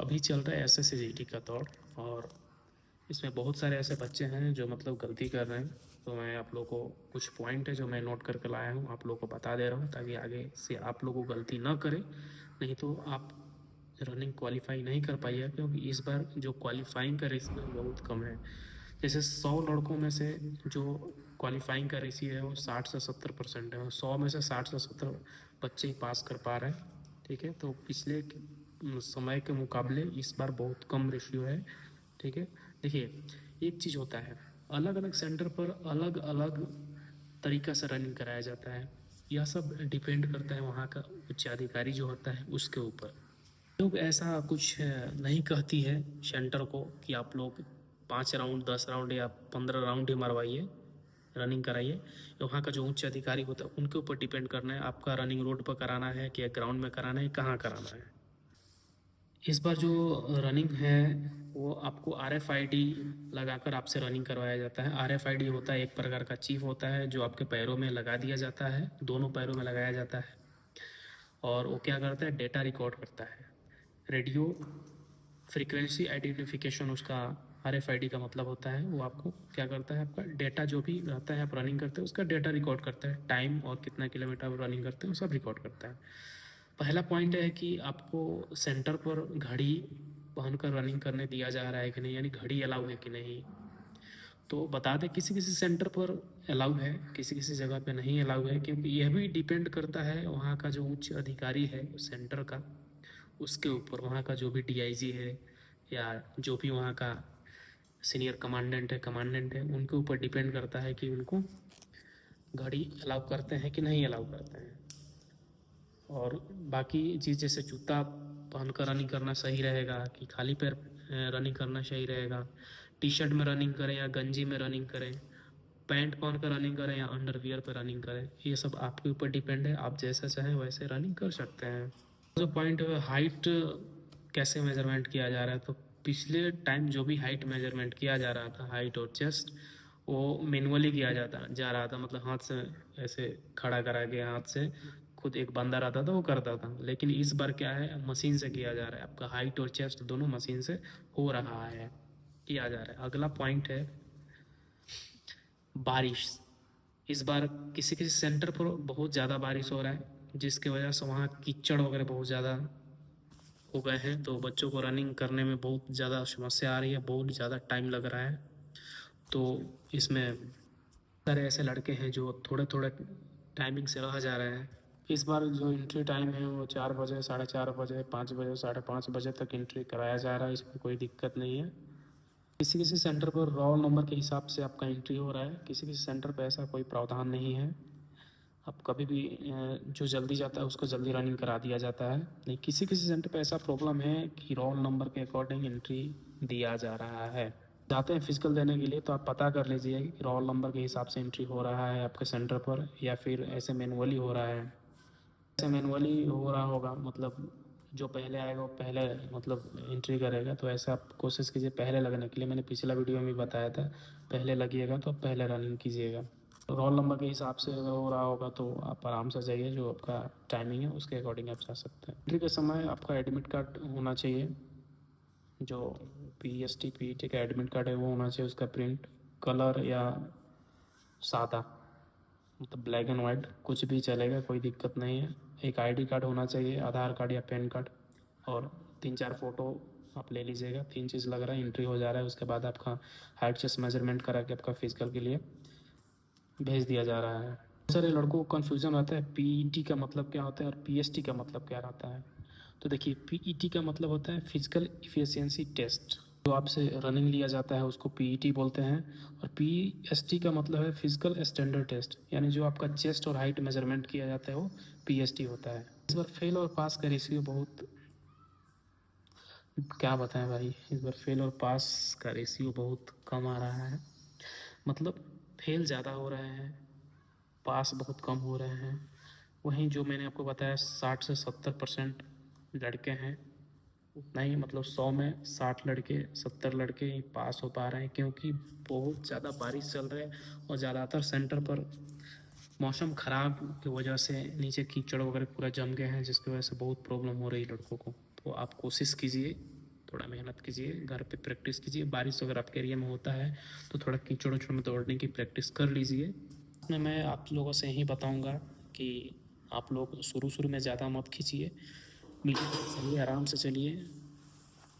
अभी चल रहा है SSCGT का दौर और इसमें बहुत सारे ऐसे बच्चे हैं जो मतलब गलती कर रहे हैं। तो मैं आप लोगों को कुछ पॉइंट है जो मैं नोट करके लाया हूँ, आप लोगों को बता दे रहा हूँ ताकि आगे से आप लोगों को गलती ना करें। नहीं तो आप रनिंग क्वालिफाई नहीं कर पाइएगा, क्योंकि इस बार जो क्वालिफाइंग का रेशियो है बहुत कम है। जैसे 100 लड़कों में से जो क्वालिफाइंग का रेशियो है वो 60 से 70% है, और 100 में से 60 से 70 बच्चे ही पास कर पा रहे हैं। ठीक है, तो पिछले समय के मुकाबले इस बार बहुत कम रेशियो है। ठीक है, देखिए एक चीज़ होता है, अलग अलग सेंटर पर अलग अलग तरीक़ा से रनिंग कराया जाता है। यह सब डिपेंड करता है वहाँ का उच्चाधिकारी जो होता है उसके ऊपर। लोग ऐसा कुछ नहीं कहती है सेंटर को कि आप लोग 5 राउंड 10 राउंड या 15 राउंड ही मरवाइए, रनिंग कराइए। वहाँ का जो उच्च अधिकारी होता है उनके ऊपर डिपेंड करना है आपका रनिंग रोड पर कराना है कि ग्राउंड में कराना है, कहाँ कराना है। इस बार जो रनिंग है वो आपको RFID लगाकर आपसे रनिंग करवाया जाता है। RFID होता है एक प्रकार का चिप होता है जो आपके पैरों में लगा दिया जाता है, दोनों पैरों में लगाया जाता है, और वो क्या करता है, डेटा रिकॉर्ड करता है। रेडियो फ्रीक्वेंसी आइडेंटिफिकेशन उसका RFID का मतलब होता है। वो आपको क्या करता है, आपका डेटा जो भी रहता है आप रनिंग करते हैं उसका डेटा रिकॉर्ड करता है, टाइम और कितना किलोमीटर आप रनिंग करते हैं वो सब रिकॉर्ड करता है। पहला पॉइंट है कि आपको सेंटर पर घड़ी पहनकर रनिंग करने दिया जा रहा है कि नहीं, यानी घड़ी अलाउ है कि नहीं। तो बता दें किसी किसी सेंटर पर अलाउ है, किसी किसी जगह पे नहीं अलाउ है, क्योंकि यह भी डिपेंड करता है वहाँ का जो उच्च अधिकारी है सेंटर का, उसके ऊपर। वहाँ का जो भी DIG है या जो भी वहाँ का सीनियर कमांडेंट है उनके ऊपर डिपेंड करता है कि उनको घड़ी अलाउ करते हैं कि नहीं अलाउ करते हैं। और बाकी चीज़ जैसे जूता पहनकर रनिंग करना सही रहेगा कि खाली पैर रनिंग करना सही रहेगा, T-शर्ट में रनिंग करें या गंजी में रनिंग करें, पैंट पहन कर रनिंग करें या अंडरवियर पर रनिंग करें, ये सब आपके ऊपर डिपेंड है। आप जैसा चाहें वैसे रनिंग कर सकते हैं। जो पॉइंट है हाइट कैसे मेजरमेंट किया जा रहा है, तो पिछले टाइम जो भी हाइट मेजरमेंट किया जा रहा था, हाइट और चेस्ट, वो मैनुअली किया जा रहा था, मतलब हाथ से ऐसे खड़ा करा के हाथ से खुद एक बंदा रहता था वो करता था। लेकिन इस बार क्या है, मशीन से किया जा रहा है। आपका हाइट और चेस्ट दोनों मशीन से हो रहा है, किया जा रहा है। अगला पॉइंट है बारिश। इस बार किसी किसी सेंटर पर बहुत ज़्यादा बारिश हो रहा है, जिसकी वजह से वहाँ कीचड़ वगैरह बहुत ज़्यादा हो गए हैं, तो बच्चों को रनिंग करने में बहुत ज़्यादा समस्या आ रही है, बहुत ज़्यादा टाइम लग रहा है। तो इसमें सारे ऐसे लड़के हैं जो थोड़े थोड़े टाइमिंग से रह जा रहे हैं। इस बार जो एंट्री टाइम है वो 4 बजे, 4:30 बजे, 5 बजे, 5:30 बजे तक एंट्री कराया जा रहा है। इसमें कोई दिक्कत नहीं है। किसी किसी सेंटर पर रोल नंबर के हिसाब से आपका एंट्री हो रहा है, किसी किसी सेंटर पर ऐसा कोई प्रावधान नहीं है। आप कभी भी जो जल्दी जाता है उसको जल्दी रनिंग करा दिया जाता है। नहीं, किसी किसी सेंटर पे ऐसा प्रॉब्लम है कि रोल नंबर के अकॉर्डिंग एंट्री दिया जा रहा है। जाते हैं फिजिकल देने के लिए तो आप पता कर लीजिए कि रोल नंबर के हिसाब से एंट्री हो रहा है आपके सेंटर पर या फिर ऐसे मैनुअली हो रहा है। ऐसे मैनुअली हो रहा होगा, मतलब जो पहले आएगा वो पहले मतलब एंट्री करेगा। तो ऐसा आप कोशिश कीजिए पहले लगने के लिए। मैंने पिछला वीडियो में भी बताया था, पहले लगिएगा तो पहले रनिंग कीजिएगा। रोल नंबर के हिसाब से अगर हो रहा होगा तो आप आराम से जाइए, जो आपका टाइमिंग है उसके अकॉर्डिंग आप जा सकते हैं। एंट्री के समय आपका एडमिट कार्ड होना चाहिए, जो PST PET का एडमिट कार्ड है वो होना चाहिए, उसका प्रिंट कलर या सादा, मतलब ब्लैक एंड वाइट कुछ भी चलेगा, कोई दिक्कत नहीं है। एक ID कार्ड होना चाहिए, आधार कार्ड या पैन कार्ड, और 3-4 फ़ोटो आप ले लीजिएगा। 3 चीज़ लग रहा है, एंट्री हो जा रहा है। उसके बाद आपका हाइट चेस्ट मेजरमेंट करा के आपका फिजिकल के लिए भेज दिया जा रहा है। बहुत सारे लड़कों को कन्फ्यूज़न रहता है PET का मतलब क्या होता है और PST का मतलब क्या रहता है। तो देखिए PET का मतलब होता है फिजिकल इफिशियंसी टेस्ट, जो आपसे रनिंग लिया जाता है उसको PET बोलते हैं। और PST का मतलब है फिजिकल स्टैंडर्ड टेस्ट, यानी जो आपका चेस्ट और हाइट मेजरमेंट किया जाता है वो PST होता है। इस बार फेल और पास का रेशियो बहुत, क्या बताएं भाई, इस बार फेल और पास का रेशियो बहुत कम आ रहा है। मतलब फेल ज़्यादा हो रहे हैं, पास बहुत कम हो रहे हैं। वहीं जो मैंने आपको बताया 60 से 70% लड़के हैं, उतना ही, मतलब 100 में 60 लड़के 70 लड़के ही पास हो पा रहे हैं, क्योंकि बहुत ज़्यादा बारिश चल रहा है और ज़्यादातर सेंटर पर मौसम ख़राब की वजह से नीचे कीचड़ वगैरह पूरा जम गए हैं, जिसकी वजह से बहुत प्रॉब्लम हो रही है लड़कों को। तो आप कोशिश कीजिए थोड़ा मेहनत कीजिए, घर पे प्रैक्टिस कीजिए। बारिश अगर आपके एरिया में होता है तो थोड़ा कीचड़ उचड़ में दौड़ने की प्रैक्टिस कर लीजिए। इसमें मैं आप लोगों से यही बताऊंगा कि आप लोग शुरू में ज़्यादा मत खींचिए, मीडियम चलिए, आराम से चलिए।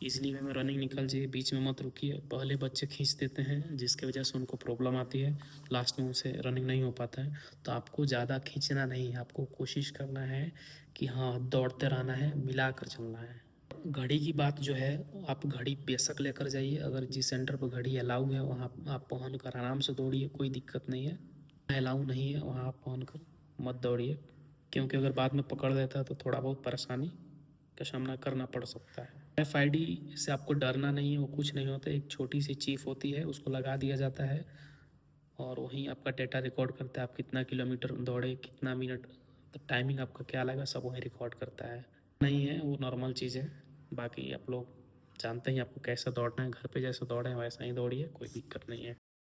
इजली वे में रनिंग निकल जाइए, बीच में मत रुकिए। पहले बच्चे खींच देते हैं जिसकी वजह से उनको प्रॉब्लम आती है, लास्ट में उनसे रनिंग नहीं हो पाता है। तो आपको ज़्यादा खींचना नहीं है, आपको कोशिश करना है कि हाँ दौड़ते रहना है, मिला कर चलना है। घड़ी की बात जो है, आप घड़ी बेशक लेकर जाइए, अगर जिस सेंटर पर घड़ी अलाउ है वहाँ आप पहन कर आराम से दौड़िए, कोई दिक्कत नहीं है। अलाउ नहीं है वहाँ आप पहन कर मत दौड़िए, क्योंकि अगर बाद में पकड़ लेता है तो थोड़ा बहुत परेशानी का सामना करना पड़ सकता है। RFID से आपको डरना नहीं है, वो कुछ नहीं होता, एक छोटी सी चिप होती है, उसको लगा दिया जाता है और वहीं आपका डेटा रिकॉर्ड करता है, आप कितना किलोमीटर दौड़े, कितना मिनट, टाइमिंग आपका क्या लगा, सब वहीं रिकॉर्ड करता है। नहीं है वो नॉर्मल चीज़ है। बाकी आप लोग जानते ही आपको कैसा दौड़ना है, घर पे जैसा दौड़े वैसा ही दौड़िए, कोई दिक्कत नहीं है।